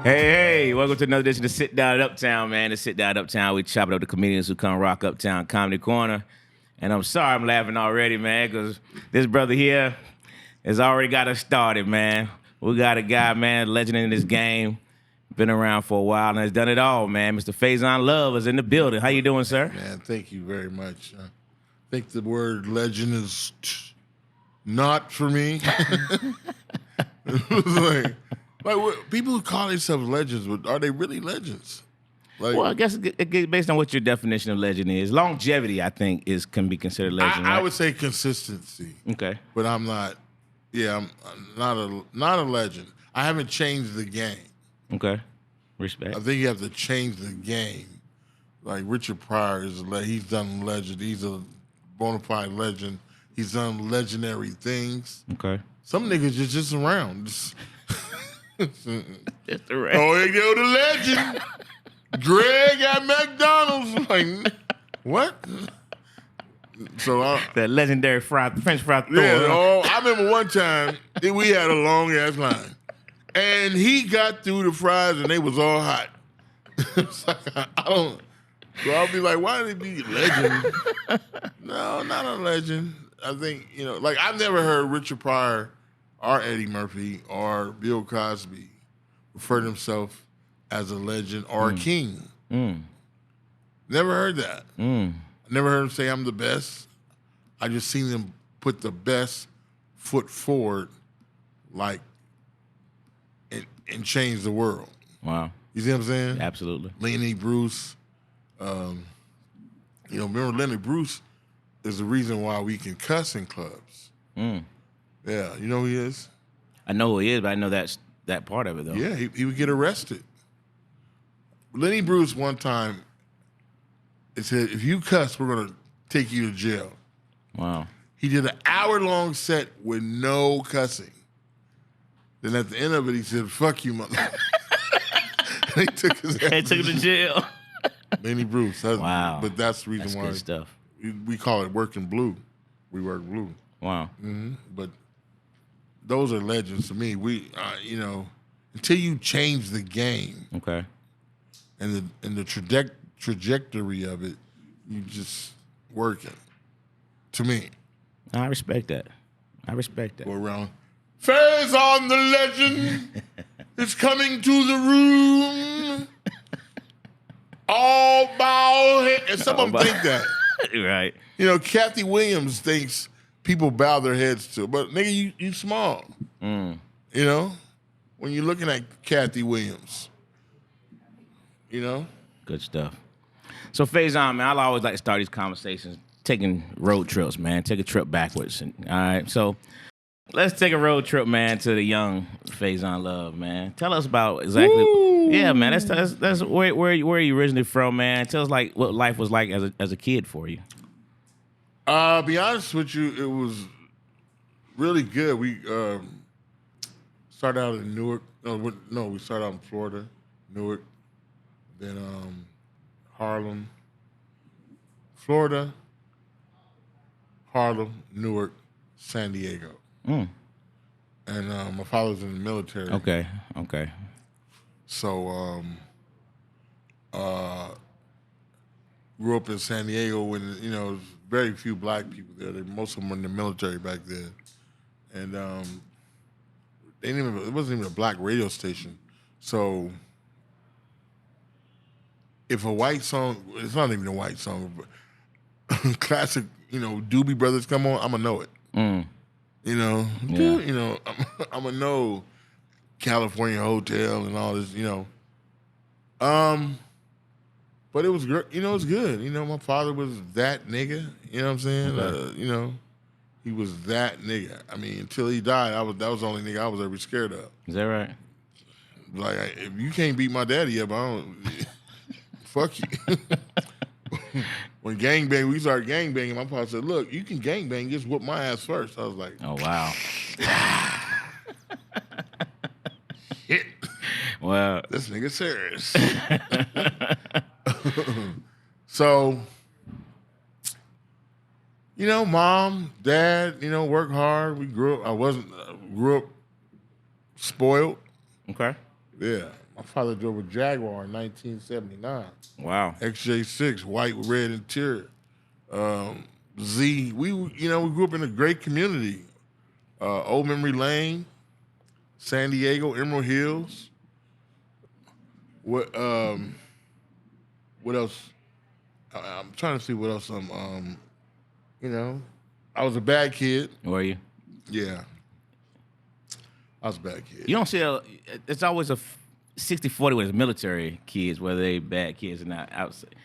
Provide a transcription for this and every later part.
Hey, welcome to another edition of Sitdown At Uptown, man. It's Sitdown At Uptown. We chop it up the comedians who come rock Uptown Comedy Corner. And I'm sorry I'm laughing already, man, because this brother here has already got us started, man. We got a guy, man, legend in this game, been around for a while and has done it all, man. Mr. Faizon Love is in the building. How you doing, sir? Man, thank you very much. I think the word legend is not for me. People who call themselves legends, but are they really legends? Well, I guess based on what your definition of legend is, longevity, I think, can be considered legend. I right? would say consistency. Okay. But I'm not. Yeah, I'm not a legend. I haven't changed the game. Okay. Respect. I think you have to change the game. Like Richard Pryor he's done legend. He's a bona fide legend. He's done legendary things. Okay. Some niggas just around. Just around. Oh, they go the legend. Greg at McDonald's. Like, what? So that legendary French fry Thor. Yeah, I remember one time we had a long ass line, and he got through the fries and they was all hot. It's like, So I'll be like, why did he be legend? No, not a legend. I think like I've never heard Richard Pryor or Eddie Murphy or Bill Cosby refer to himself as a legend or a king. Never heard that. I never heard him say I'm the best. I just seen them put the best foot forward, like, and change the world. Wow. You see what I'm saying? Absolutely. Lenny Bruce. Remember Lenny Bruce is the reason why we can cuss in clubs. Yeah, you know who he is? I know who he is, but I know that part of it, though. Yeah, he would get arrested. Lenny Bruce one time, it said, if you cuss, we're going to take you to jail. Wow. He did an hour-long set with no cussing. Then at the end of it, he said, fuck you, mother. They took his ass. They took him to jail. Lenny Bruce. Wow. But that's the reason that's why. Good stuff. We call it working blue. We work blue. Wow. But those are legends to me. We, until you change the game. Okay. And the trajectory of it, you just working. To me. I respect that. Go around. Faizon the legend is coming to the room. All bald head. And some of them think that. Right. Kathy Williams thinks people bow their heads to. But nigga, you small. When you're looking at Kathy Williams. Good stuff. So Faizon, man, I always like to start these conversations taking road trips, man. Take a trip backwards. All right. So let's take a road trip, man, to the young Faizon Love, man. Tell us about exactly. Woo! Yeah, man. That's where you originally from, man. Tell us like what life was like as a kid for you. Be honest with you, it was really good. We started out in Newark. No, we started out in Florida, Newark, then Harlem, Florida, Harlem, Newark, San Diego. And my father was in the military. Okay. So grew up in San Diego when, there's very few black people there. Most of them were in the military back then. And it wasn't even a black radio station. So if a white song, it's not even a white song, but classic, Doobie Brothers come on, I'm going to know it. I'm going to know California Hotel and all this, But it was great, it was good. My father was that nigga, you know what I'm saying? Okay. He was that nigga. I mean, until he died, that was the only nigga I was ever scared of. Is that right? Like, if you can't beat my daddy up, I don't... Fuck you. When we started gangbanging, my father said, look, you can gangbang, just whoop my ass first. I was like... Oh, wow. Shit. Well... This nigga serious. So... mom, dad, work hard. We grew up. Grew up spoiled. Okay. Yeah. My father drove a Jaguar in 1979. Wow. XJ6, white with red interior. Z, we grew up in a great community. Old Memory Lane, San Diego, Emerald Hills. What else? I'm trying to see what else I was a bad kid. Were you? Yeah. I was a bad kid. You don't see it's always a 60-40 with military kids, whether they bad kids or not. Outside.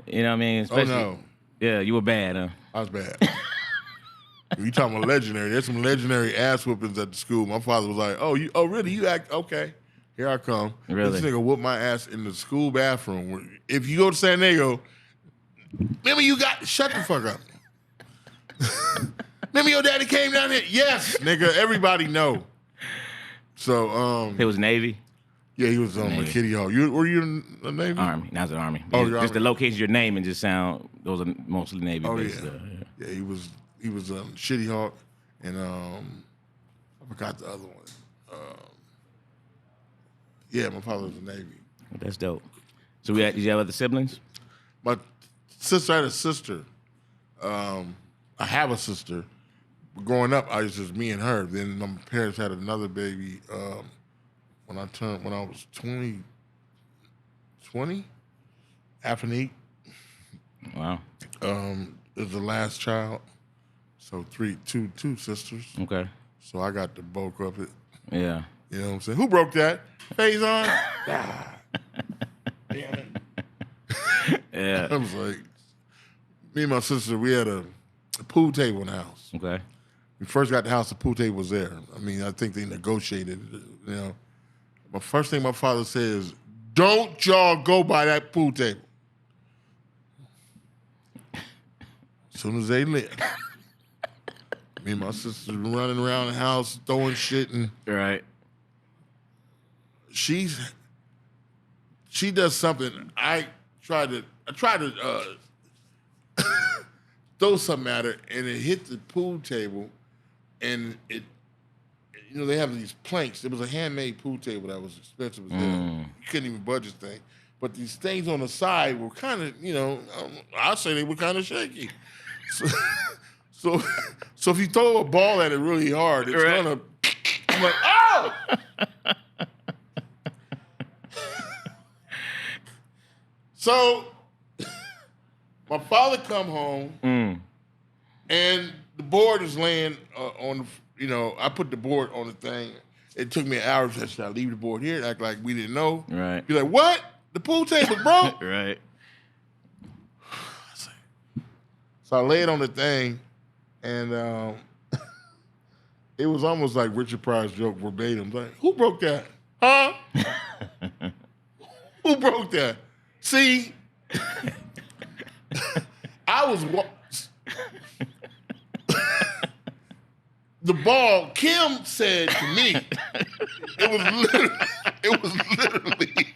You know what I mean? Especially, no. Yeah, you were bad, huh? I was bad. You talking about legendary. There's some legendary ass whoopings at the school. My father was like, oh, really? You act, okay. Here I come. Really? This nigga whooped my ass in the school bathroom. If you go to San Diego, remember shut the fuck up. Remember your daddy came down here? Yes, nigga, everybody know. So, It was Navy? Yeah, he was on Kitty Hawk. Were you in the Navy? Army. That was the Army. Oh, just Army. the location, your name, and just sound. Those are mostly Navy. Oh based, yeah. Yeah, he was Shitty Hawk, and I forgot the other one. Yeah, my father was in the Navy. That's dope. So did you have other siblings? My sister had a sister. I have a sister. Growing up, I was just me and her. Then my parents had another baby when I was 20, Afanique. Wow. Is the last child. So two sisters. Okay. So I got the bulk of it. Yeah. You know what I'm saying? Who broke that? Faizon? Damn it. Yeah. I was like, me and my sister, we had a pool table in the house. Okay. We first got the house, the pool table was there. I mean, I think they negotiated it, you know. But first thing my father said is, don't y'all go by that pool table. As soon as they left, me and my sister running around the house, throwing shit, and Right. she does something. I tried to throw something at her, and it hit the pool table, and it, they have these planks. It was a handmade pool table that was expensive as hell. You couldn't even budge this thing. But these things on the side were kind of, I'll say they were kind of shaky. So if you throw a ball at it really hard, it's gonna. I'm like, oh! So my father come home, and the board is laying on. I put the board on the thing. It took me an hour to say, I leave the board here, act like we didn't know. Right. Be like, what? The pool table broke? Right. So I lay it on the thing, and it was almost like Richard Pryor's joke verbatim. Like, who broke that? Huh? Who broke that? See, I was the ball. Kim said to me, it was literally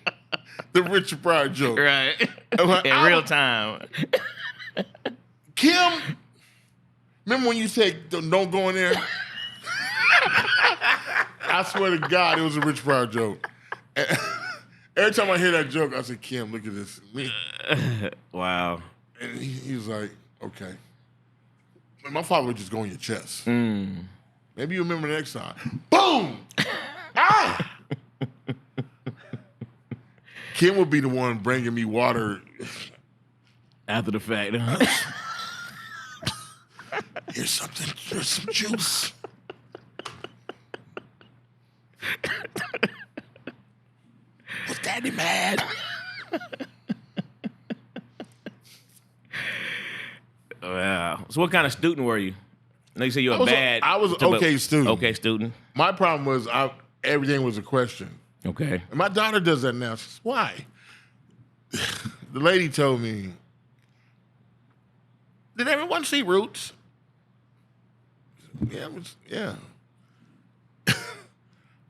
the Richard Pryor joke. Right. Like, In real time. Kim, remember when you said don't go in there? I swear to God, it was a Richard Pryor joke. Every time I hear that joke, I say, Kim, look at this. Wow. And he was like, okay. My father would just go in your chest. Maybe you remember the next time. Boom! Ah! Kim would be the one bringing me water. After the fact, huh? Here's some juice. Was Daddy mad? Wow. So what kind of student were you? I know you said you were I was an okay student. Okay student. My problem was everything was a question. Okay. And my daughter does that now. She says, why? The lady told me, did everyone see Roots? Yeah.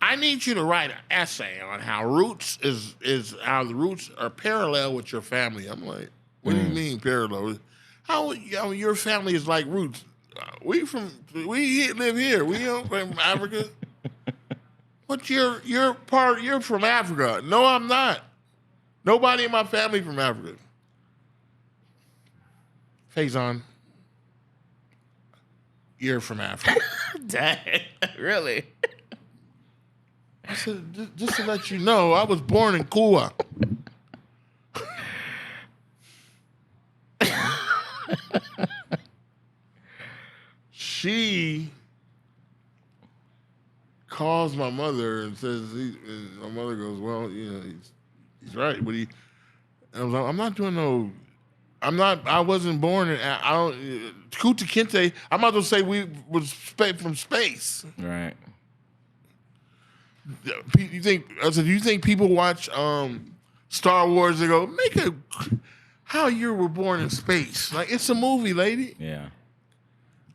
I need you to write an essay on how Roots is how the Roots are parallel with your family. I'm like, what do you mean parallel? How your family is like Roots? We live here. We from Africa. But you're from Africa. No, I'm not. Nobody in my family from Africa. Faizon, you're from Africa. Dang, really? I said, just to let you know, I was born in Cuba. She calls my mother and says, and my mother goes, well, he's right. But I was like, I'm not doing no, I wasn't born in, I don't, Kuta Kinte, I'm not going to say we was from space. Right. You think, I said, do you think people watch Star Wars and go, how you were born in space? Like, it's a movie, lady. Yeah.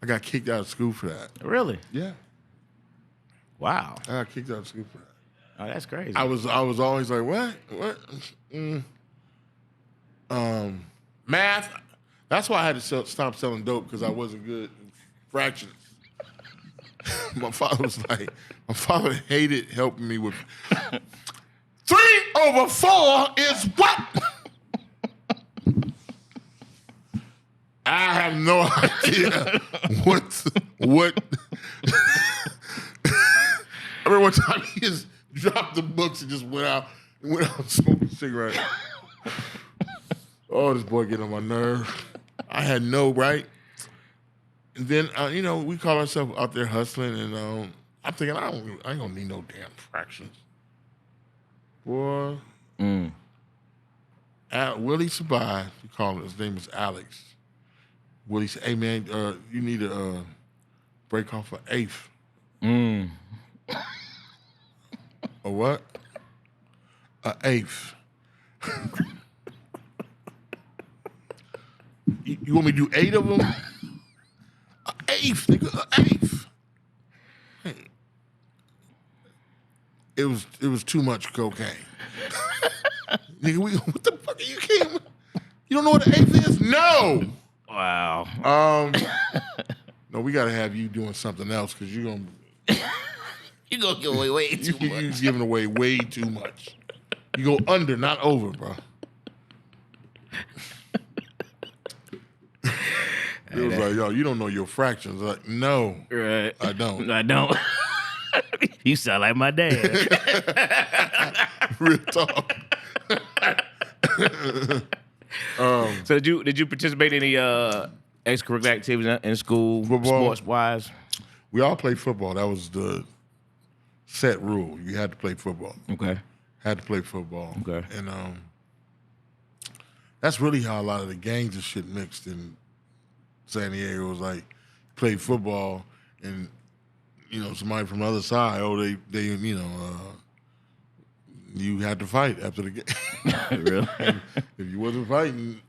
I got kicked out of school for that. Really? Yeah. Wow. I got kicked out of school for that. Oh, that's crazy. I was always like, what? Math. That's why I had to stop selling dope, because I wasn't good in fractions. My father hated helping me with 3/4 is what? I have no idea what. I remember one time he just dropped the books and just went out smoking a cigarette. Oh, this boy getting on my nerve. I had no right. And then, we call ourselves out there hustling, and I'm thinking, I ain't gonna need no damn fractions. Boy. Willie survived. We call him, his name was Alex. Willie said, hey, man, you need to break off an eighth. A what? An eighth. You want me to do 8 of them? An eighth, nigga, an eighth. Hey. It was too much cocaine. Nigga, what the fuck are you kidding? You don't know what an eighth is? No. Wow. No, we gotta have you doing something else, because you're gonna You gonna give away way too much. You're giving away way too much. You go under, not over, bro. It was like, yo, you don't know your fractions. Like, no, Right. I don't. I don't. You sound like my dad. Real talk. So did you participate in any extracurricular activities in school, Football. sports wise? We all played football. That was the set rule. You had to play football. Okay. Had to play football. Okay. And that's really how a lot of the gangs and shit mixed in San Diego. It was like, play football, and somebody from the other side, they you had to fight after the game. Really? If you wasn't fighting,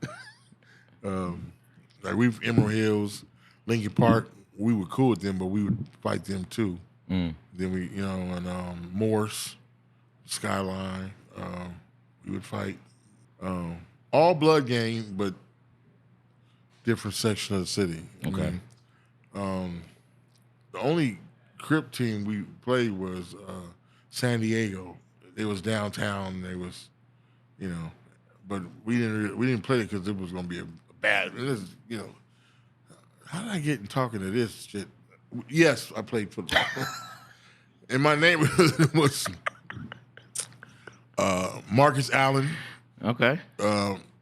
like we Emerald Hills, Lincoln Park, we were cool with them, but we would fight them too. Then we, and Morse, Skyline, we would fight. All blood gang, but different section of the city. Okay. The only Crip team we played was San Diego. It was downtown. They was, but we didn't play it because it was gonna be a bad. How did I get in talking to this shit? Yes, I played football. In my neighborhood was Marcus Allen. Okay.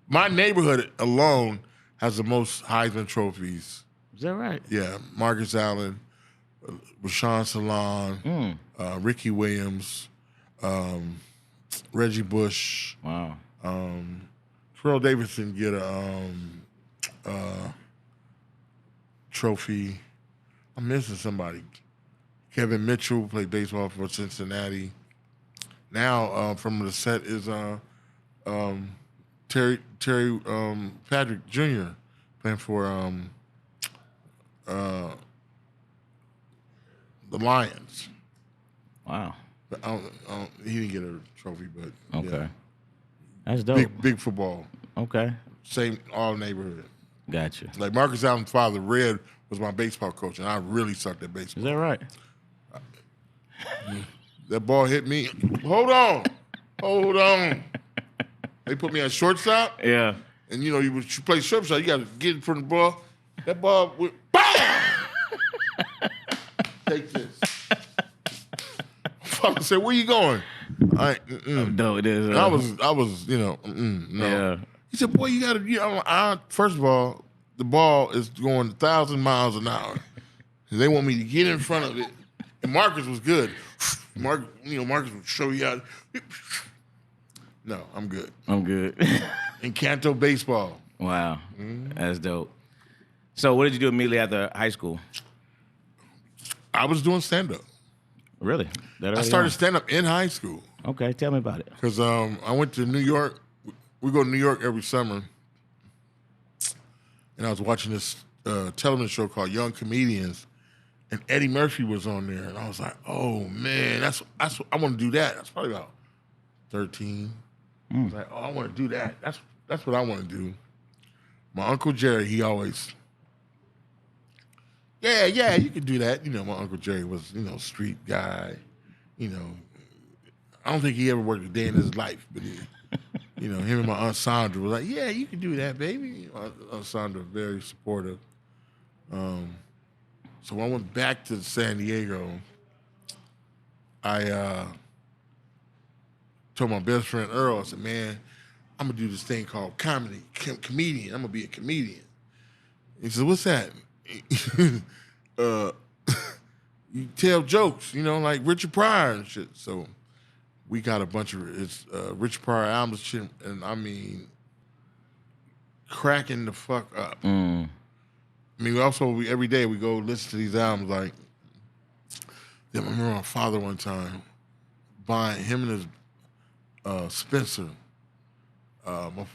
My neighborhood alone has the most Heisman trophies. Is that right? Yeah, Marcus Allen, Rashawn Salon, Ricky Williams, Reggie Bush. Wow. Terrell Davidson get a trophy. I'm missing somebody. Kevin Mitchell played baseball for Cincinnati. Now from the set is Terry Patrick Jr. playing for the Lions. Wow. But he didn't get a trophy, but Okay. yeah. That's dope. Big football. Okay. Same all neighborhood. Gotcha. Like Marcus Allen's father, Red, was my baseball coach, and I really sucked at Is baseball. that right? That ball hit me. Hold on. They put me at shortstop. Yeah. And you play shortstop, you got to get in front of the ball. That ball went, BAM! Take this. Fucker said, "Where you going?" No, it is. I was, no. Yeah. He said, "Boy, you got to, first of all, the ball is going 1,000 miles an hour. And they want me to get in front of it. And Marcus was good. Marcus would show you how. No, I'm good. Encanto baseball. Wow. That's dope. So what did you do immediately after high school? I was doing stand-up. Really? I started stand-up in high school. Okay, tell me about it. Because I went to New York. We go to New York every summer. And I was watching this television show called Young Comedians. And Eddie Murphy was on there. And I was like, oh, man, I want to do that. That's probably about 13. I was like, oh, I want to do that. That's what I want to do. My Uncle Jerry, he always, yeah, you can do that. My Uncle Jerry was, street guy. I don't think he ever worked a day in his life, but him and my Aunt Sandra was like, yeah, you can do that, baby. Aunt Sandra, very supportive. So when I went back to San Diego, I told my best friend Earl, I said, man, I'm going to do this thing called comedy, comedian. I'm going to be a comedian. He said, what's that? You tell jokes, like Richard Pryor and shit. So we got a bunch of Richard Pryor albums, shit, and I mean, cracking the fuck up. I mean, every day we go listen to these albums. Like, I remember my father one time buying him and his Spencer. My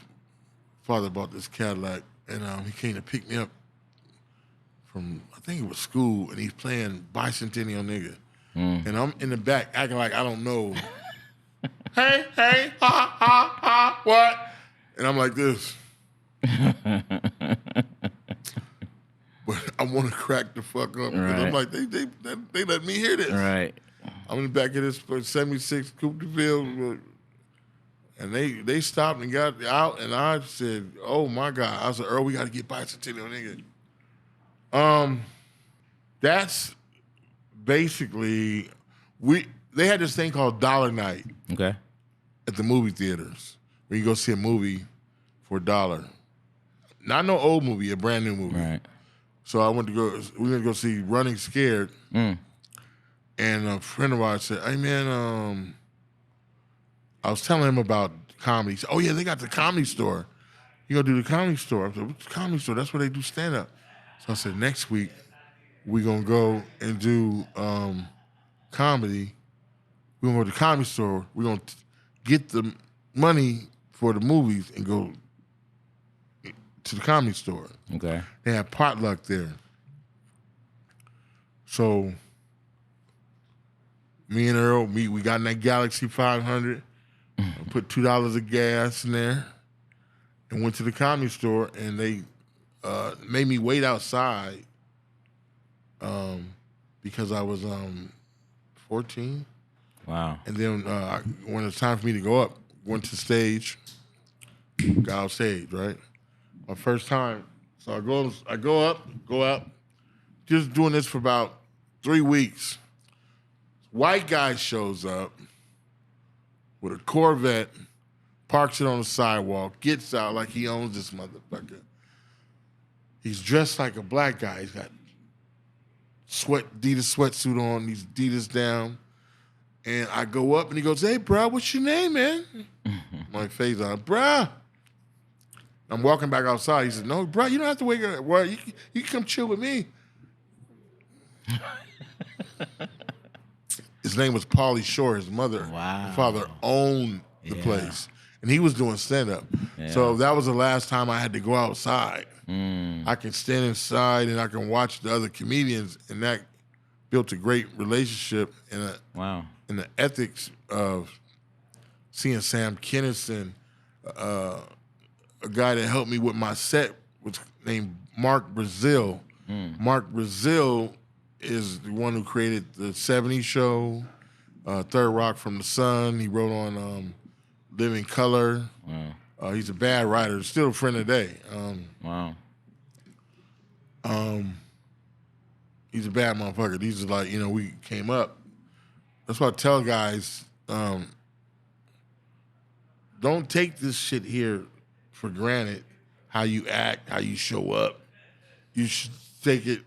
father bought this Cadillac, and he came to pick me up from, I think it was school, and he's playing Bicentennial Nigga. And I'm in the back acting like I don't know. Hey, ha, ha, ha, what? And I'm like this. But I want to crack the fuck up. Right. I'm like, they let me hear this. Right. I'm in the back of this 76 Coupe de Ville, and they stopped and got out, and I said, oh my God. I said, Earl, we got to get Bicentennial Nigga. That's basically, they had this thing called Dollar Night. Okay. At the movie theaters, where you go see a movie for $1. Not no old movie, a brand new movie. Right. So we went to go see Running Scared. And a friend of ours said, hey man, I was telling him about comedy. He said, oh yeah, they got the Comedy Store. You gonna do the Comedy Store? I said, what's the Comedy Store? That's where they do stand-up. So I said, next week, we're gonna go and do comedy. We're gonna go to the Comedy Store. We're gonna get the money for the movies and go to the Comedy Store. Okay. They have potluck there. So me and Earl, we got in that Galaxy 500, put $2 of gas in there, and went to the Comedy Store, and they made me wait outside because I was 14. Wow. And then when it was time for me to go up, went to the stage, got off stage, right? My first time. So I go up, just doing this for about 3 weeks. White guy shows up with a Corvette, parks it on the sidewalk, gets out like he owns this motherfucker. He's dressed like a black guy. He's got Adidas sweatsuit on, these Adidas down. And I go up and he goes, hey, bro, what's your name, man? My Faizon, bro. I'm walking back outside. He said, no, bro, you don't have to wake up. Well, you can come chill with me. His name was Pauley Shore. His father owned the place. And he was doing stand-up. Yeah. So that was the last time I had to go outside. I can stand inside and I can watch the other comedians, and that built a great relationship and the ethics of seeing Sam Kinison, a guy that helped me with my set was named Mark Brazil. Mark Brazil is the one who created the 70s Show, Third Rock from the Sun. He wrote on Living Color. Wow. He's a bad writer. Still a friend today. Wow. He's a bad motherfucker. These are like, we came up. That's why I tell guys, don't take this shit here for granted. How you act, how you show up. You should take it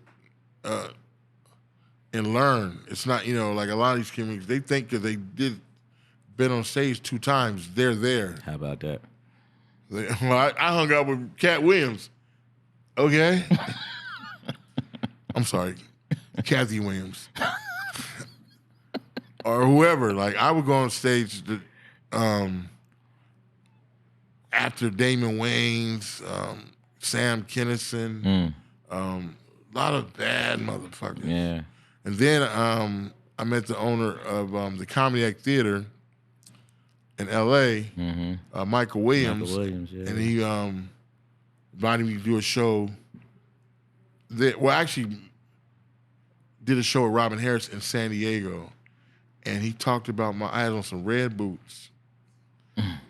and learn. It's not, like a lot of these comedians, they think because they been on stage 2 times, they're there. How about that? I hung out with Cat Williams. Okay? I'm sorry. Kathy Williams. Or whoever. Like, I would go on stage after Damon Wayans, Sam Kinison, a lot of bad motherfuckers. Yeah. And then I met the owner of the Comedy Act Theater in L.A., Michael Williams. Yeah. And he invited me to do a show. Actually, did a show with Robin Harris in San Diego. And he talked about I had on some red boots.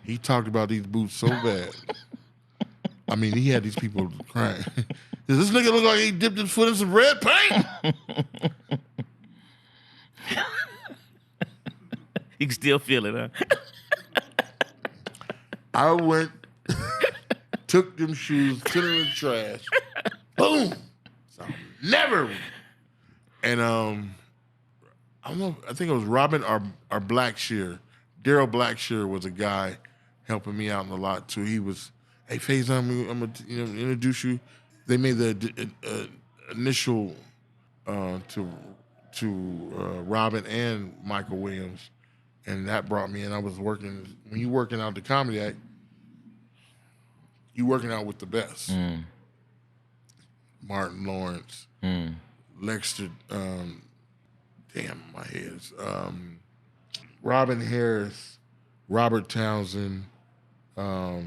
He talked about these boots so bad. I mean, he had these people crying. Does this nigga look like he dipped his foot in some red paint? You can still feel it, huh? I went, took them shoes, put them in the trash. Boom. So never. And I don't know. I think it was Robin or Blackshear. Daryl Blackshear was a guy helping me out a lot too. He was, hey Faizon, I'm gonna introduce you. They made the initial to Robin and Michael Williams, and that brought me in. I was working when you working out the Comedy Act. You working out with the best. Martin Lawrence, Lexter. Damn, my head is. Robin Harris, Robert Townsend. What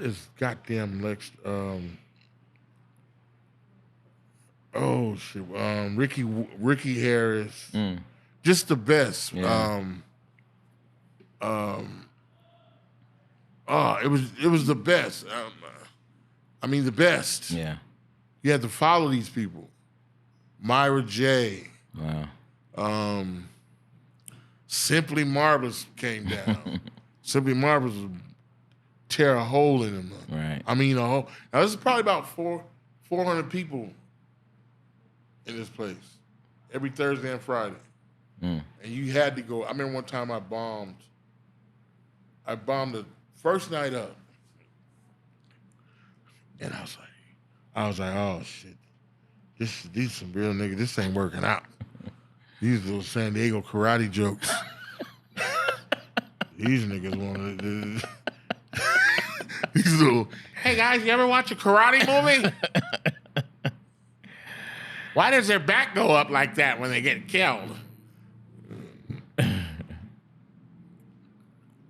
is goddamn Lex? Oh shit. Ricky Harris. Just the best. Yeah. It was the best. I mean the best. Yeah. You had to follow these people. Myra J. Wow. Simply Marvelous came down. Simply Marvelous would tear a hole in them. Right. I mean, a hole. Now, this is probably about 400 people in this place every Thursday and Friday. And you had to go. I remember one time I bombed the first night up. And I was like, oh, shit. These some real niggas. This ain't working out. These little San Diego karate jokes. These niggas want to. These little. Hey guys, you ever watch a karate movie? Why does their back go up like that when they get killed?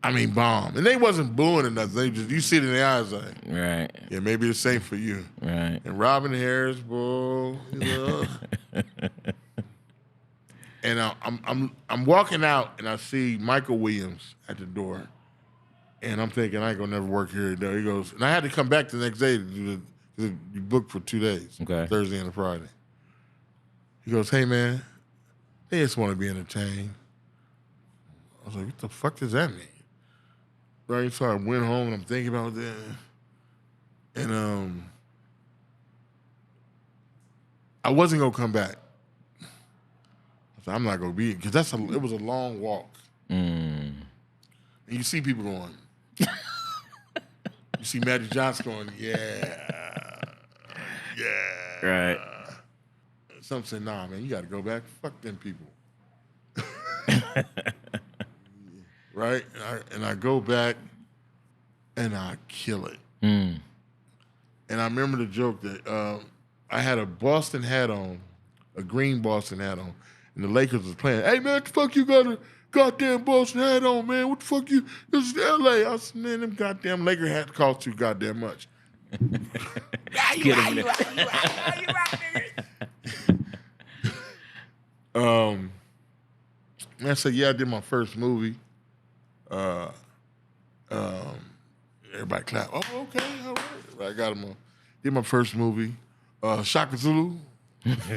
I mean, bomb. And they wasn't booing or nothing. They just, you see it in their eyes like, Right. yeah, maybe it's safe for you. Right. And Robin Harris, boy, And I'm walking out and I see Michael Williams at the door, and I'm thinking I ain't gonna never work here. He goes, and I had to come back the next day to do you booked for 2 days, Okay. Thursday and a Friday. He goes, hey man, they just want to be entertained. I was like, what the fuck does that mean? Right, so I went home and I'm thinking about that, and I wasn't gonna come back. I'm not gonna be because it was a long walk. And you see people going. You see Magic Johnson going, yeah. Right. Some say, nah, man, you gotta go back. Fuck them people. Right? And I go back and I kill it. And I remember the joke that I had a Boston hat on, a green Boston hat on. And the Lakers was playing. Hey, man, what the fuck you got a goddamn Boston hat on, man? What the fuck you? This is L.A. I said, man, them goddamn Laker hats cost too goddamn much. You right, nigga. And I said, yeah, I did my first movie. Everybody clap. Oh, okay, all right. I got him. Did my first movie. Shaka Zulu. If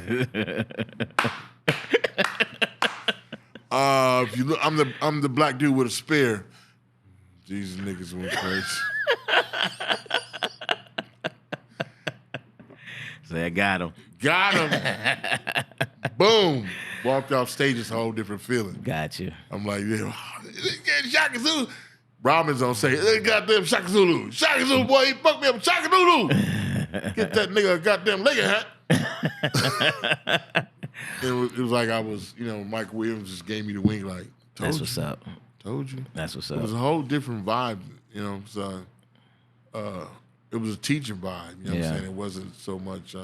you look, I'm the black dude with a spear. These niggas went crazy. Say I got him. Got him. Boom. Walked off stage, it's a whole different feeling. Got you. I'm like, yeah, Shaka Zulu. Robin's on say, hey, goddamn Shaka Zulu. Shaka Zulu, boy, he fucked me up. Shaka Zulu. Get that nigga a goddamn leg hat. It was like I was, Mike Williams just gave me the wink, like, That's what's up. Told you. That's what's It up. was a whole different vibe, so it was a teaching vibe, you know what I'm saying? It wasn't so much,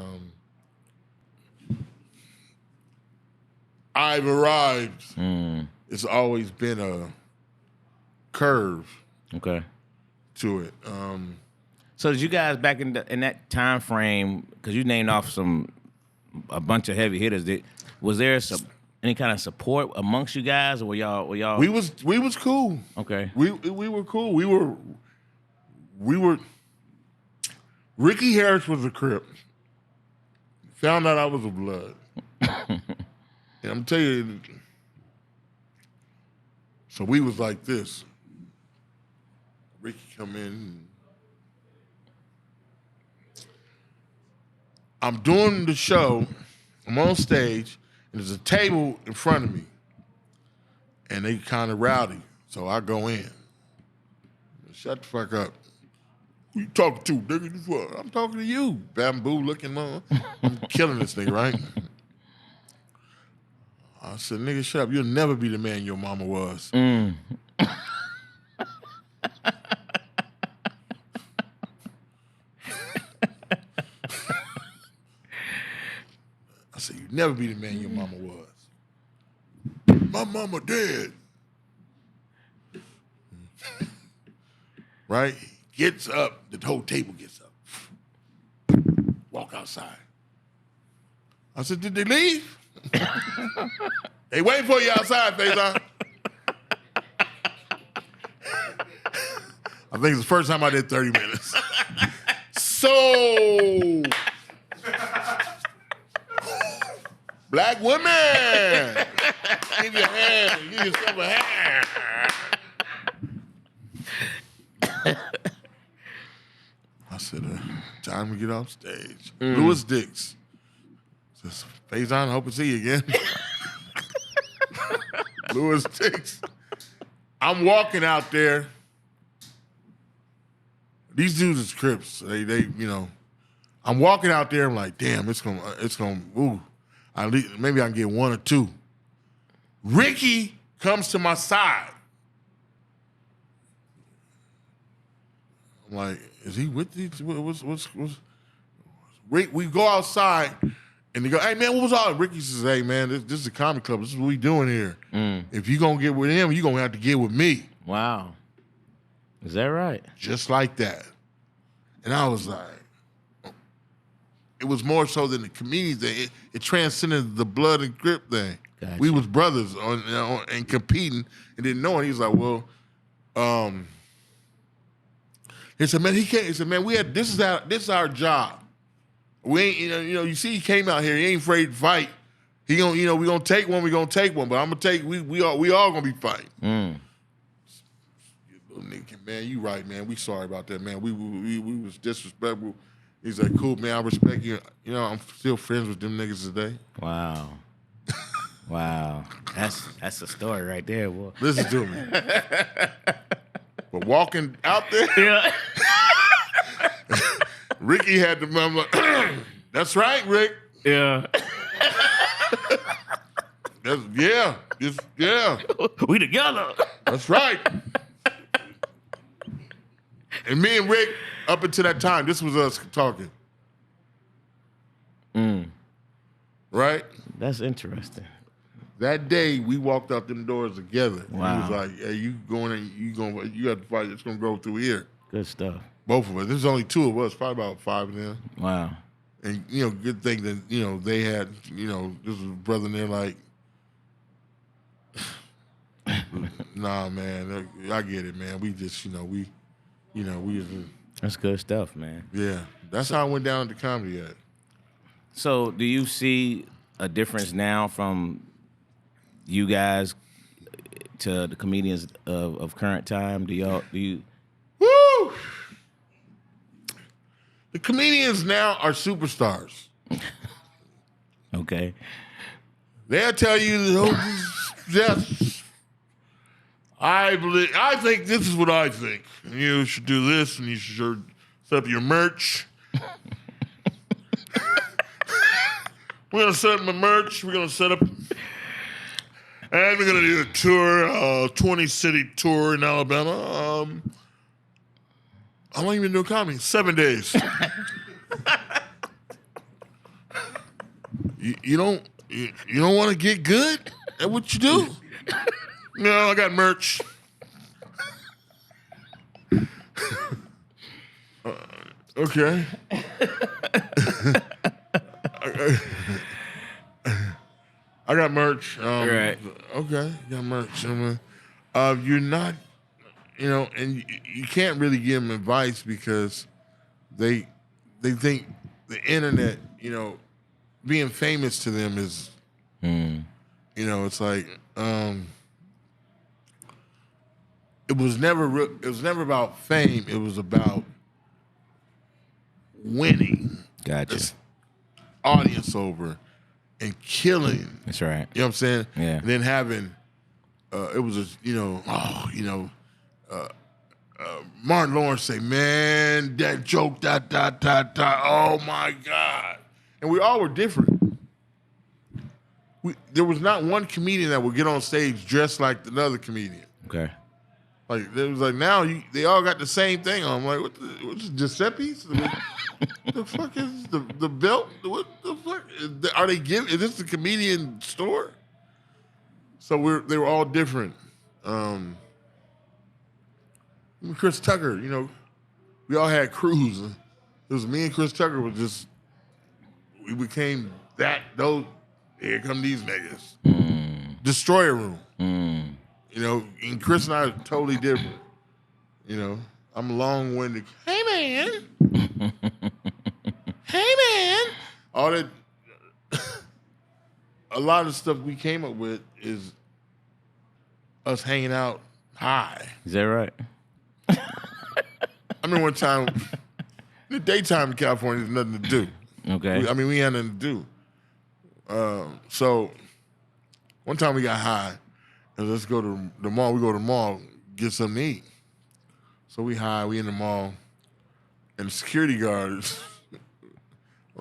I've arrived. It's always been a curve Okay. to it. So did you guys back in that time frame, because you named off a bunch of heavy hitters, was there any kind of support amongst you guys, or were y'all? We was cool. Okay. We were cool. We were. Ricky Harris was a Crip. Found out I was a Blood. And I'm telling you, so we was like this. Ricky come in. I'm doing the show. I'm on stage, and there's a table in front of me. And they kind of rowdy. So I go in. Shut the fuck up. Who you talking to, nigga? This what? I'm talking to you, bamboo looking man. I'm killing this nigga, right? I said, nigga, shut up. You'll never be the man your mama was. I said, you'll never be the man your mama was. My mama dead. Right? Gets up. The whole table gets up. Walk outside. I said, did they leave? They waiting for you outside, Faizon. I think it's the first time I did 30 minutes. So, black women, give your hand, give yourself a hand. I said, time to get off stage. Louis Dix says, Faizon, I hope to see you again. Louis Dix. I'm walking out there. These dudes is Crips. They I'm walking out there. I'm like, damn, it's gonna. Ooh, maybe I can get one or two. Ricky comes to my side. I'm like, is he with these? What's Rick? We go outside. And they go, hey, man, what was all? Ricky says, hey, man, this is a comedy club. This is what we doing here. If you going to get with him, you going to have to get with me. Wow. Is that right? Just like that. And I was like, it was more so than the comedians thing. It transcended the blood and grip thing. Gotcha. We was brothers and competing and didn't know it. He was like, well, he said, man, he can't. He said, man, this is our job. We ain't, you see, he came out here. He ain't afraid to fight. He gonna, we gonna take one. We gonna take one. But I'm gonna take. We all gonna be fighting. Little nigga, man, you right, man. We sorry about that, man. We was disrespectful. He's like, cool, man. I respect you. I'm still friends with them niggas today. Wow. Wow. That's a story right there, boy. Listen to me. But walking out there. Yeah. Ricky had the mama. That's right, Rick. Yeah. Yeah. We together. That's right. And me and Rick, up until that time, this was us talking. Right? That's interesting. That day, we walked out them doors together. Wow. He was like, hey, you have to fight. It's going to go through here. Good stuff. Both of us. There's only two of us, probably about five of them. Wow. And, good thing that, they had, this was a brother in there like, Nah, man, I get it, man. We just, we That's good stuff, man. yeah. That's how I went down to comedy at. So, do you see a difference now from you guys to the comedians of current time? Do you? Woo! The comedians now are superstars. Okay. They'll tell you, yes, I think this is what I think. You should do this, and you should set up your merch. We're gonna set up my merch. We're gonna set up, and we're gonna do a tour, 20-city tour in Alabama. How long you been doing comedy? 7 days. You don't want to get good at what you do? No, I got merch. Okay. I got merch. Right. Okay, got merch. You're not, and you can't really give them advice because they think the internet, being famous to them is, it's like, it was never about fame. It was about winning. Gotcha. This audience over and killing. That's right. You know what I'm saying? Yeah. And then having, it was Martin Lawrence say, man, that joke, oh my God. And we all were different. There was not one comedian that would get on stage dressed like another comedian. Okay. Like, it was like, now they all got the same thing on. I'm like, what's Giuseppe's? The fuck is the belt? What the fuck? Are they giving? Is this the comedian store? So they were all different. Chris Tucker, we all had crews. It was me and Chris Tucker we became those, here come these niggas. Destroyer Room. And Chris and I are totally different. I'm long-winded. Hey, man. Hey, man. All that, a lot of stuff we came up with is us hanging out high. Is that right? I remember one time, in the daytime in California, there's nothing to do. Okay. We had nothing to do. So one time we got high, and let's go to the mall. We go to the mall, get something to eat. So we in the mall, and the security guards,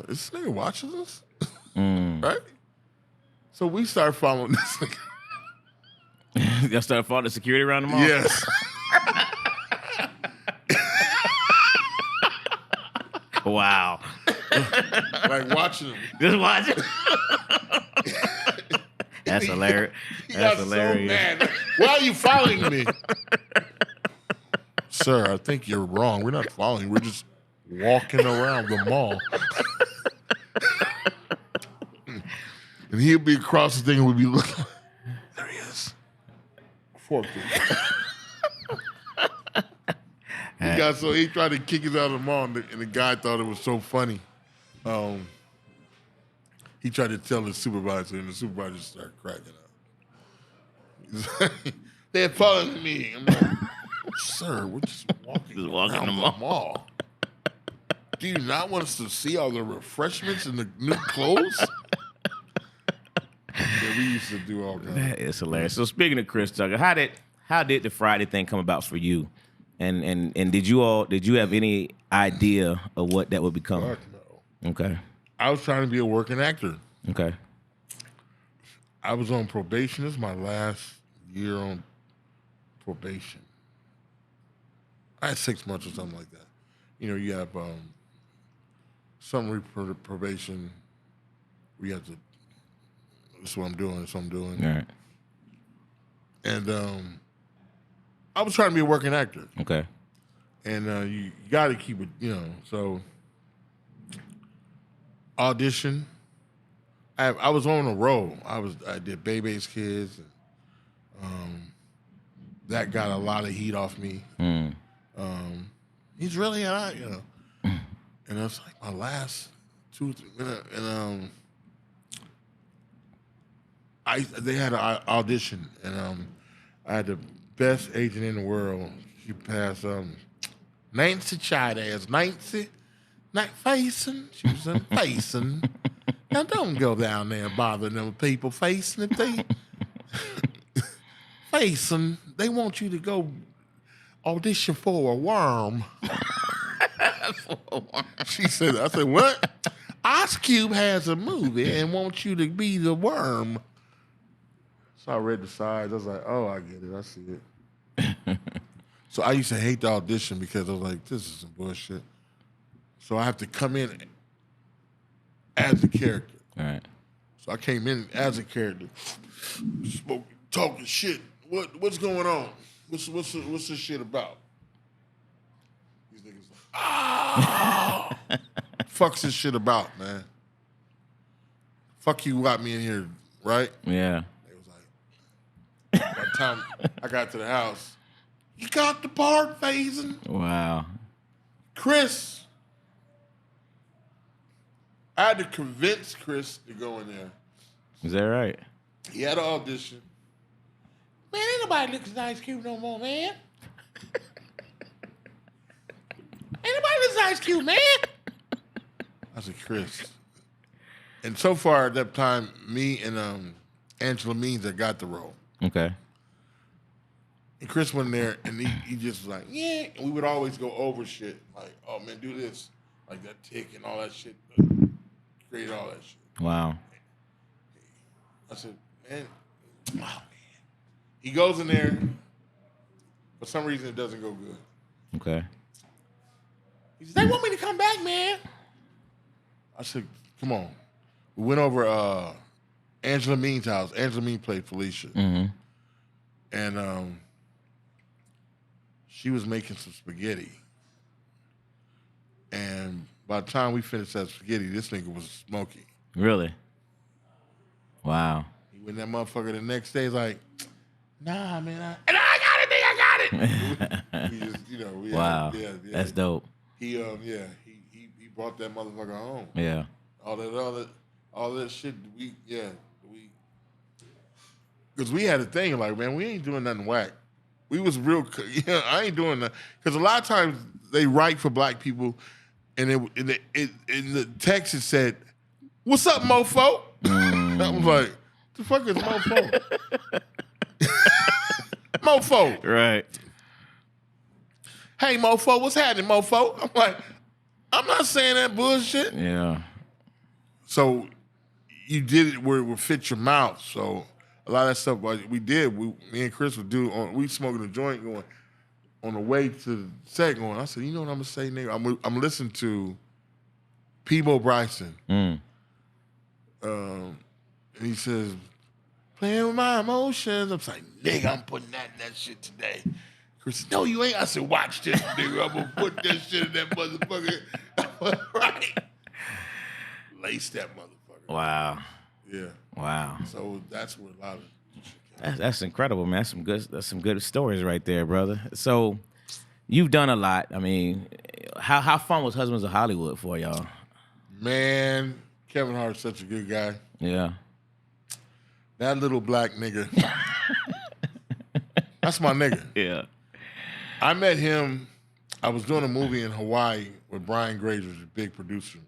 is this nigga watching us? Right? So we start following this nigga. Y'all started following the security around the mall? Yes. Wow. Like watching him. Just watching. That's hilarious. That's hilarious. So mad. Why are you following me? Sir, I think you're wrong. We're not following. We're just walking around the mall. And he'll be across the thing and we'll be looking. There he is. Forked him. He tried to kick us out of the mall, and the guy thought it was so funny. He tried to tell the supervisor, and the supervisor started cracking up. They're following me. I'm like, sir, we're just walking around the mall. Do you not want us to see all the refreshments and the new clothes? Yeah, we used to do all kinds. That is hilarious. So speaking of Chris Tucker, how did the Friday thing come about for you? And did you have any idea of what that would become? Fuck no. Okay. I was trying to be a working actor. Okay. I was on probation. This is my last year on probation. I had 6 months or something like that. You have summary probation. We have to. This is what I'm doing. This is what I'm doing. All right. And I was trying to be a working actor. Okay. And you got to keep it, so audition. I was on a roll. I did Bebe's Kids. And, that got a lot of heat off me. He's really hot, you know. And it was like my last 2 or 3 minutes, and they had an audition, and I had the best agent in the world. She passed Nancy Chavez, Nancy, not facing. She was facing. Now don't go down there bothering them people facing if they facing. They want you to go audition for a worm. She said, I said, what? Ice Cube has a movie and wants you to be the worm. So I read the sides. I was like, oh, I get it. I see it. So I used to hate the audition because I was like, this is some bullshit. So I have to come in as a character. All right. So I came in as a character, talking shit. What's going on? What's this shit about? These niggas like, ah, fuck's this shit about, man? Fuck you got me in here, right? Yeah. They was like, by the time I got to the house, you got the part, Faizon. Wow. Chris. I had to convince Chris to go in there. Is that right? He had an audition. Man, ain't nobody looking at Ice Cube no more, man. Ain't nobody looking at Ice Cube, man. I said, Chris. And so far at that time, me and Angelo Means that got the role. Okay. And Chris went in there, and he just was like, yeah. And we would always go over shit. Like, oh, man, do this. Like that tick and all that shit. Create all that shit. Wow. I said, man, oh, man. He goes in there. For some reason, it doesn't go good. Okay. He says, they want me to come back, man. I said, come on. We went over Angela Means' house. Angela Means played Felicia. Mm-hmm. And she was making some spaghetti. And by the time we finished that spaghetti, this nigga was smoking. Really? Wow. He went in that motherfucker the next day. He's like, nah, man. I got it. We just, you know. Wow. Yeah. That's dope. He brought that motherfucker home. Yeah. All that shit. Because we had a thing like, man, we ain't doing nothing whack. We was real. Yeah, I ain't doing that. Because a lot of times they write for black people, and in the text it said, "What's up, mofo?" I was like, "The fuck is mofo?" Mofo. Right. Hey, mofo, what's happening, mofo? I'm like, I'm not saying that bullshit. Yeah. So you did it where it would fit your mouth. So a lot of that stuff we did. Me and Chris would do. We smoking a joint going on the way to the set. Going, I said, you know what I'm gonna say, nigga? I'm listening to Peebo Bryson. And he says, playing with my emotions. I'm like, nigga, I'm putting that shit today. Chris said, no, you ain't. I said, watch this, nigga. I'm gonna put that shit in that motherfucker. Right? Lace that motherfucker. Wow. Yeah. Wow. So that's where a lot of shit That's incredible, man. That's some good stories right there, brother. So you've done a lot. I mean, how fun was Husbands of Hollywood for y'all? Man, Kevin Hart's such a good guy. Yeah. That little black nigga. That's my nigga. Yeah. I met him. I was doing a movie in Hawaii with Brian Grazer, the big producer.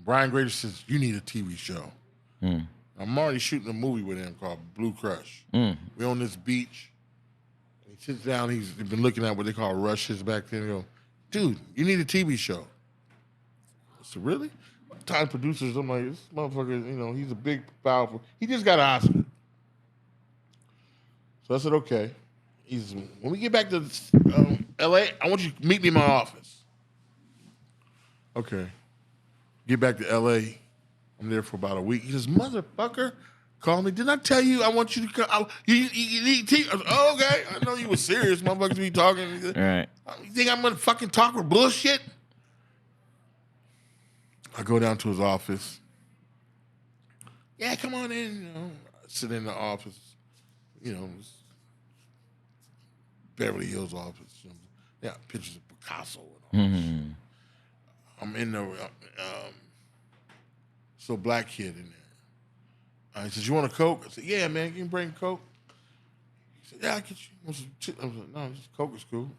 Brian Grazer says, you need a TV show. I'm already shooting a movie with him called Blue Crush. We're on this beach. He sits down. He's been looking at what they call rushes back then. He goes, dude, you need a TV show. I said, really? Time producers, I'm like, this motherfucker, you know, he's a big, powerful. He just got an Oscar. So I said, okay. He says, when we get back to L.A., I want you to meet me in my office. Okay. Get back to L.A. I'm there for about a week. He says, motherfucker, call me. Didn't I tell you I want you to come? You need tea? I said, oh, okay. I know you were serious. Motherfuckers be talking. Right. You think I'm going to fucking talk with bullshit? I go down to his office. Yeah, come on in. You know, I sit in the office. You know, Beverly Hills office. They got pictures of Picasso and all this shit. I'm in there. So black kid in there. He says, "You want a Coke?" I said, "Yeah, man. Can you bring a Coke?" He said, "Yeah, I get you." I was like, "No, just Coke is cool."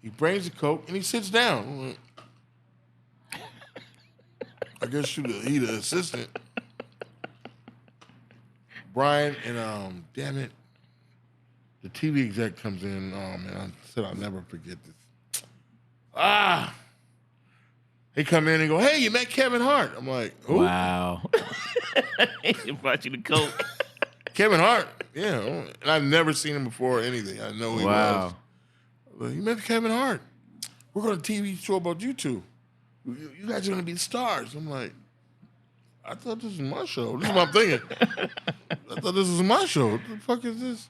He brings the Coke and he sits down. I'm like, I guess he the assistant. Brian and damn it, the TV exec comes in. Oh man, I said I'll never forget this. They come in and go, "Hey, you met Kevin Hart?" I'm like, "Who?" Wow. He brought you the Coke. Kevin Hart, yeah. And I've never seen him before or anything. I know who he was. Like, "You met Kevin Hart? We're going to TV show about you two. You guys are going to be the stars." I'm like, "I thought this was my show." This is what I'm thinking. I thought this was my show. What the fuck is this?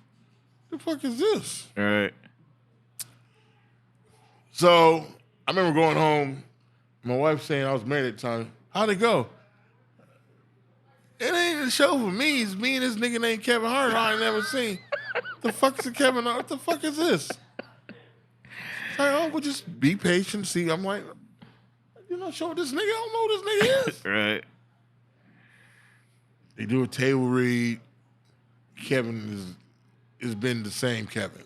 The fuck is this? All right. So I remember going home. My wife saying I was married at the time. "How'd it go?" "It ain't a show for me. It's me and this nigga named Kevin Hart I ain't never seen." "The fuck is a Kevin Hart? What the fuck is this?" It's like, "Oh, we'll just be patient, see." I'm like, "You're not showing this nigga? I don't know who this nigga is." Right. They do a table read. Kevin has been the same Kevin.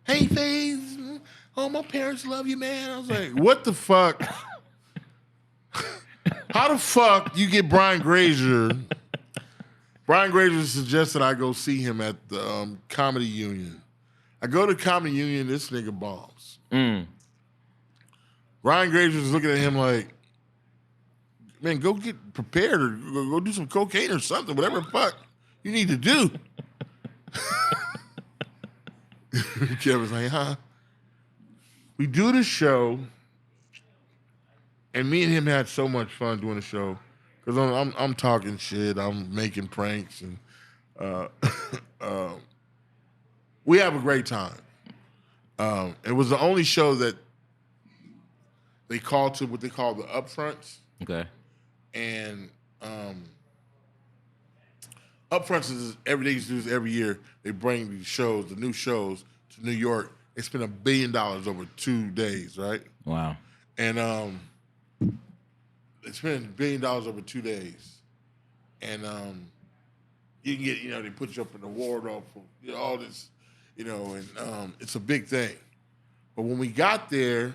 "Hey, Faze. Oh, my parents love you, man." I was like, what the fuck? How the fuck you get Brian Grazer? Brian Grazer suggested I go see him at the Comedy Union. I go to Comedy Union, this nigga bombs. Brian Grazer's looking at him like, "Man, go get prepared or go do some cocaine or something, whatever the fuck you need to do." Kevin's like, "Huh?" We do the show, and me and him had so much fun doing the show because I'm talking shit, I'm making pranks, and we have a great time. It was the only show that they called to what they call the upfronts. Okay. And upfronts is every year. They bring these shows, the new shows, to New York. They spend $1 billion over 2 days, right? Wow. And they spend $1 billion over 2 days. And you can get, they put you up in the Waldorf, all this, and it's a big thing. But when we got there,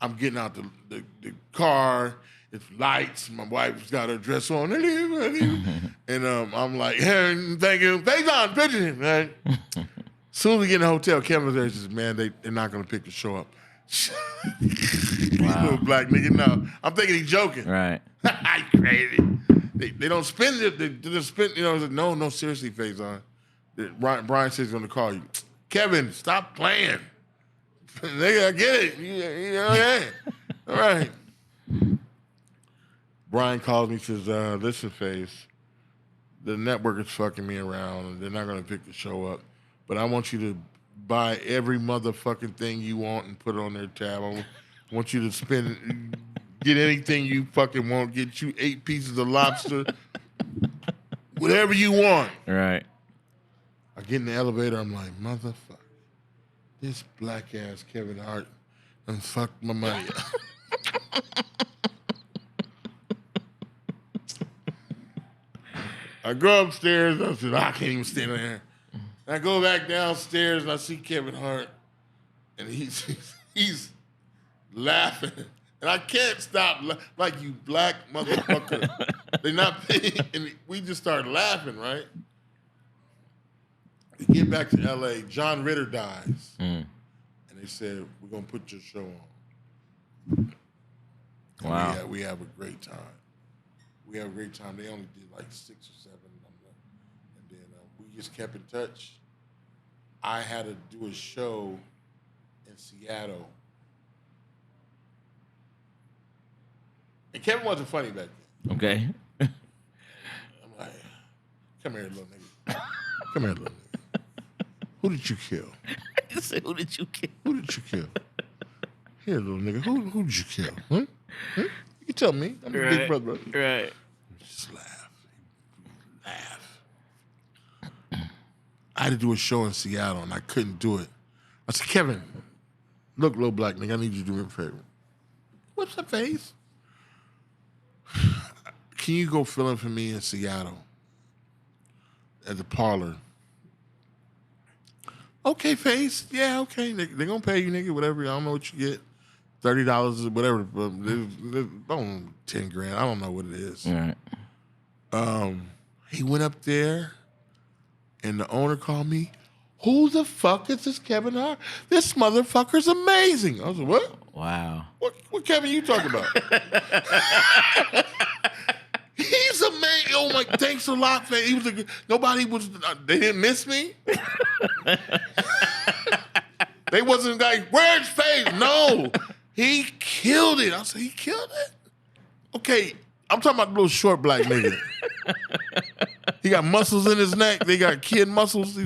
I'm getting out the car. It's lights. My wife's got her dress on. And I'm like, "Hey, thank you. Faizon, picture him, man." As soon as we get in the hotel, Kevin's there. He says, "Man, they're not going to pick the show up." Wow. Little black nigga, no. I'm thinking he's joking. Right. You crazy. They don't spend it. They just spend, no, seriously, Faizon. Brian says he's going to call you. "Kevin, stop playing." Nigga, I get it. Yeah. All right. Brian calls me, says, "Listen, Faze, the network is fucking me around and they're not going to pick the show up. But I want you to buy every motherfucking thing you want and put it on their tab. I want you to get anything you fucking want. Get you 8 pieces of lobster, whatever you want." Right. I get in the elevator. I'm like, motherfucker, this black ass Kevin Hart done fucked my money up. I go upstairs. I said, I can't even stand there. And I go back downstairs and I see Kevin Hart, and he's laughing, and I can't stop like, "You black motherfucker." They're not paying, and we just started laughing, right? We get back to L.A. John Ritter dies, and they said, "We're gonna put your show on." Wow. We have a great time. We have a great time. They only did like 6 or 7 of them, and then we just kept in touch. I had to do a show in Seattle, and Kevin wasn't funny back then. Okay. I'm like, "Come here, little nigga. Come here, little nigga. Who did you kill? You said, who did you kill? Who did you kill? Here, little nigga. Who did you kill? Huh? You can tell me. I'm a big brother. Right. Just laugh. I had to do a show in Seattle, and I couldn't do it. I said, Kevin, look, little black nigga, I need you to do me a favor. What's the face? Can you go fill in for me in Seattle at the Parlor? Okay, face. Yeah, okay. They're going to pay you, nigga, whatever. I don't know what you get. $30 or whatever. 10 grand. I don't know what it is. All right. He went up there, and the owner called me. Who the fuck is this Kevin Hart? This motherfucker's amazing. I was like, what? Wow. What Kevin you talking about? He's amazing. Oh my, thanks a lot, man. He was they didn't miss me. They wasn't like, where's Faith? No. He killed it. I said, he killed it? Okay, I'm talking about the little short black nigga. He got muscles in his neck. They got kid muscles.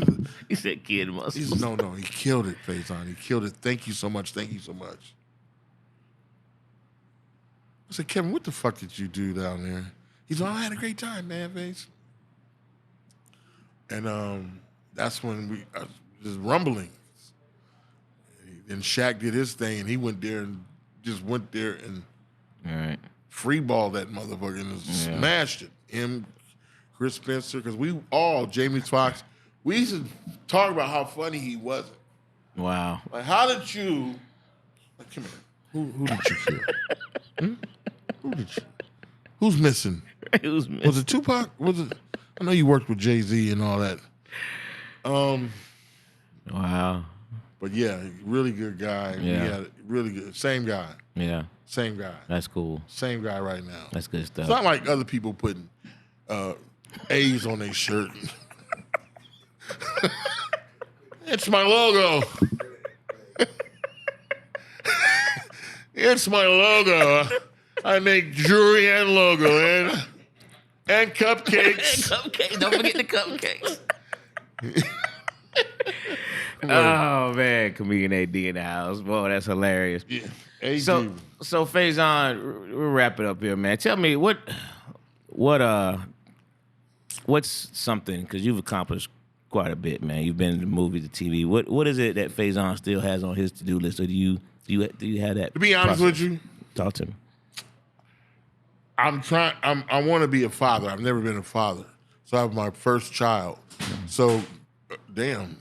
He said kid muscles. No, he killed it, Faizon. He killed it. Thank you so much. Thank you so much. I said, Kevin, what the fuck did you do down there? He's like, I had a great time, man, Faze. And that's when just rumbling. And Shaq did his thing, and he went there and All right. free balled that motherfucker and smashed it. Him, Chris Spencer, because we all, Jamie Foxx, we used to talk about how funny he wasn't. Wow. Like, how did you, like, come here, who did you kill? Who did you, who's missing? Who's missing? Was it Tupac? Was it, I know you worked with Jay-Z and all that. Wow. But yeah, really good guy. Yeah. Yeah, really good. Same guy. Yeah. Same guy. That's cool. Same guy right now. That's good stuff. It's not like other people putting A's on their shirt. It's my logo. It's my logo. I make jewelry and logo and cupcakes. Cupcakes. Don't forget the cupcakes. Oh man, comedian AD in the house. Boy, that's hilarious. Yeah. AD. So Faizon, we'll wrap it up here, man. Tell me what's something, because you've accomplished quite a bit, man. You've been in the movies, the TV. What is it that Faizon still has on his to-do list, or do you have that? To be honest with you, talk to me. I want to be a father. I've never been a father, so I have my first child. So, damn.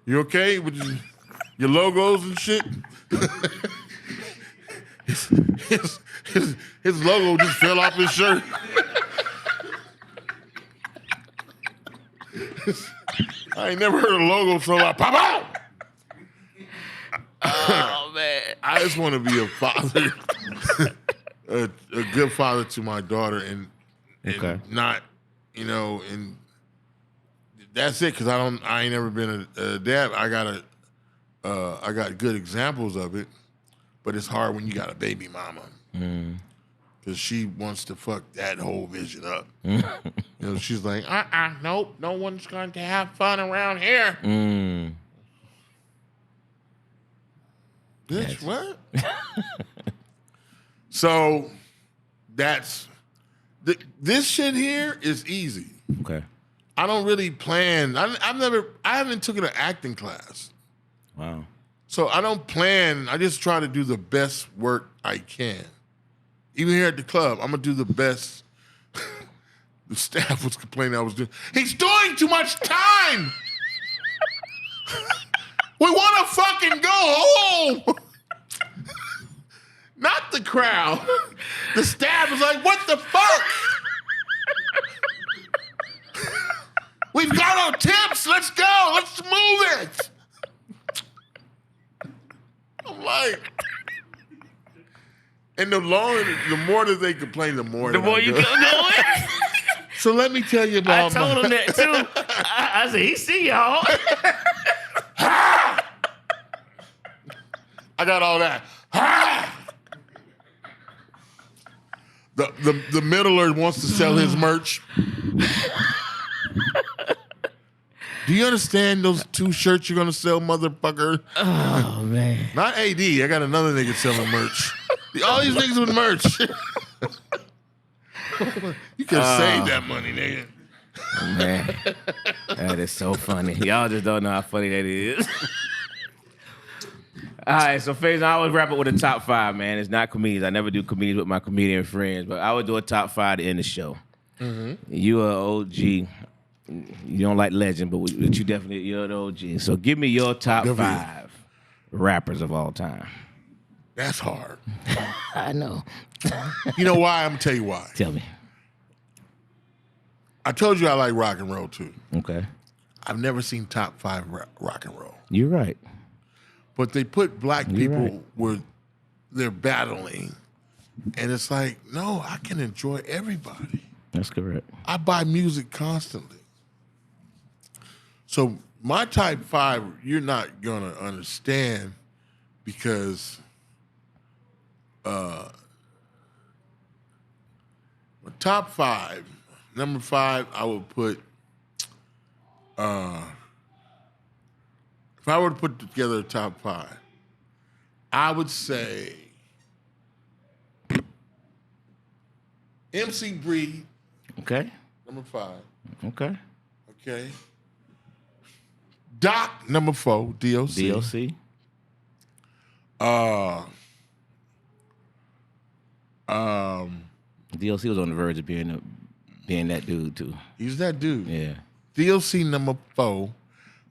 You okay with your logos and shit? His logo just fell off his shirt. I ain't never heard a logo so loud. Pop out! Oh man, I just want to be a father, a good father to my daughter, and not, and that's it. Because I ain't never been a dad. I got good examples of it, but it's hard when you got a baby mama, because she wants to fuck that whole vision up. She's like, nope, no one's going to have fun around here. Bitch, what? So that's this shit here is easy. Okay. I don't really plan. I haven't taken an acting class. Wow. So I don't plan. I just try to do the best work I can. Even here at the club, I'm gonna do the best. The staff was complaining I was doing. He's doing too much time. We want to fucking go home. Not the crowd. The staff was like, what the fuck? We've got our tips. Let's go. Let's move it. I'm like, and the more that they complain, the more you go going. So let me tell you about. I told him that too. I said, he see y'all. I got all that. The middler wants to sell his merch. Do you understand those 2 shirts you're gonna sell, motherfucker? Oh man. Not AD. I got another nigga selling merch. All these niggas with merch. You could save that money, nigga. Man, that is so funny. Y'all just don't know how funny that is. All right, so Faizon, I always wrap it with a top 5, man. It's not comedians. I never do comedians with my comedian friends, but I would do a top 5 to end the show. Mm-hmm. You are OG. You don't like legend, but you definitely, you're the OG. So give me your top 5 rappers of all time. That's hard. I know. You know why? I'm going to tell you why. Tell me. I told you I like rock and roll, too. Okay. I've never seen top 5 rock and roll. You're right. But they put black people where they're battling. And it's like, no, I can enjoy everybody. That's correct. I buy music constantly. So my type 5, you're not going to understand because my top 5, number 5, I would put, if I were to put together a top 5, I would say MC Breed. Okay. Number 5. Okay. Okay. Doc, number 4, DOC. DLC. DLC was on the verge of being that dude too. He's that dude. Yeah. DLC number 4.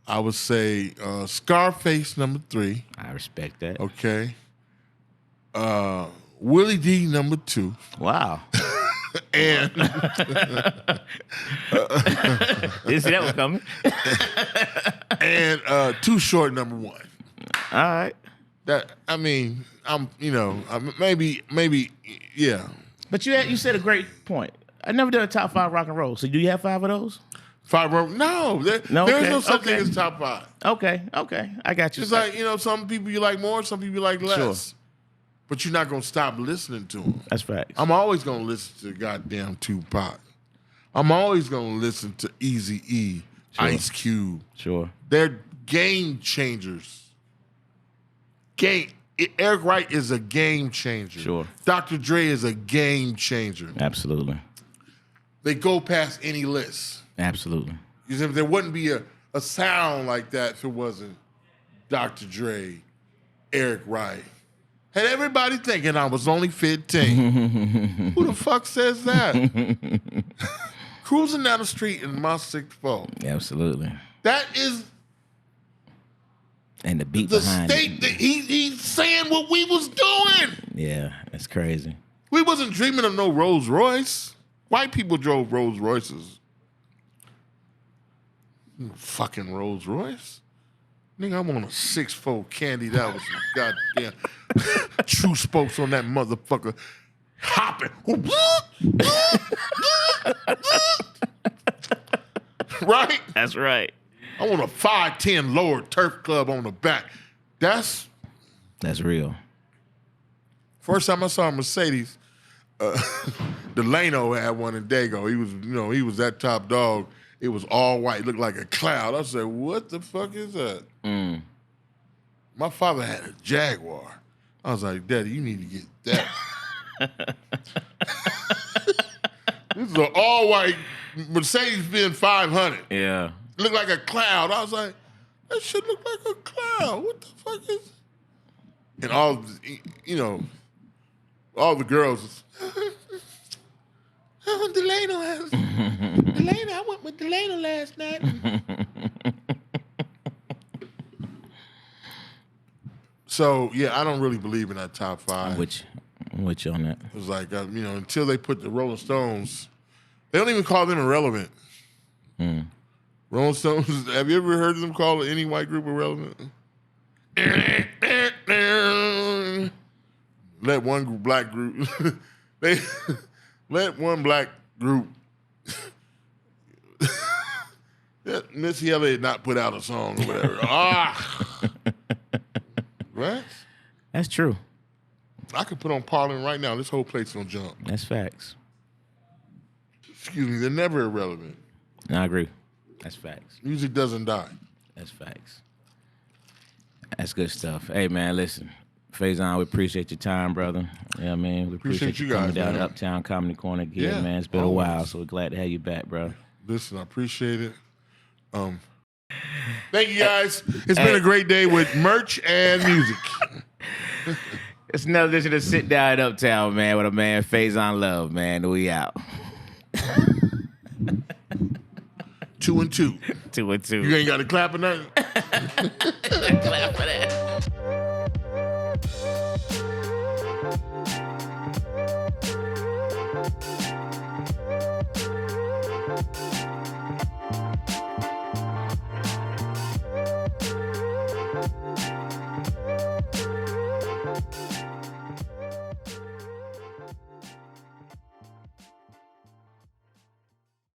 I would say Scarface number 3. I respect that. Okay. Willie D number 2. Wow. And Didn't see that one coming. and Too Short number 1. All right. That maybe yeah. But you said a great point. I never done a top 5 rock and roll. So do you have 5 of those? 5 rock? No, there's no such thing as top 5. Okay, I got you. It's like, some people you like more, some people you like less. Sure. But you're not going to stop listening to them. That's facts. I'm always going to listen to goddamn Tupac. I'm always going to listen to Eazy-E, Sure. Ice Cube. Sure. They're game changers. Eric Wright is a game changer. Sure. Dr. Dre is a game changer. Absolutely. They go past any list. Absolutely. Because there wouldn't be a sound like that if it wasn't Dr. Dre, Eric Wright. Had everybody thinking I was only 15. Who the fuck says that? Cruising down the street in my 6'4". Absolutely. That is And the beat the behind state it. that he's saying what we was doing. Yeah, that's crazy. We wasn't dreaming of no Rolls Royce. White people drove Rolls Royces. Fucking Rolls Royce. Nigga, I'm on a 6'4" candy. That was goddamn true spokes on that motherfucker. Hopping. Right? That's right. I want a 5'10" lower turf club on the back. That's real. first time I saw a Mercedes. Delano had one in Dago. He was that top dog. It was all white, looked like a cloud. I said, "What the fuck is that?" My father had a Jaguar. I was like, "Daddy, you need to get that." This is an all white Mercedes-Benz 500. Yeah. Looked like a cloud. I was like, "That shit look like a cloud. What the fuck is?" And all the girls. Delano has. Delano, I went with Delano last night. So yeah, I don't really believe in that top 5. I'm with you on that. It was like until they put the Rolling Stones, they don't even call them irrelevant. Rolling Stones. Have you ever heard them call any white group irrelevant? Let one black group. Let one black group. Missy Elliott not put out a song or whatever. Right? That's true. I could put on Parliament right now. This whole place gonna jump. That's facts. Excuse me. They're never irrelevant. No, I agree. That's facts. Music doesn't die. That's facts. That's good stuff. Hey, man, listen. Faizon, we appreciate your time, brother. You know what I mean? We appreciate you you coming guys, down man. to Uptown Comedy Corner again, Yeah, man. It's been always. a while, so we're glad to have you back, bro. Listen, I appreciate it. Thank you, guys. It's been a great day with merch and music. It's another edition of Sit Down at Uptown, man, with a man, Faizon Love, man. We out. 2 and 2. 2 and 2. You ain't got to clap or nothing? Clap for that.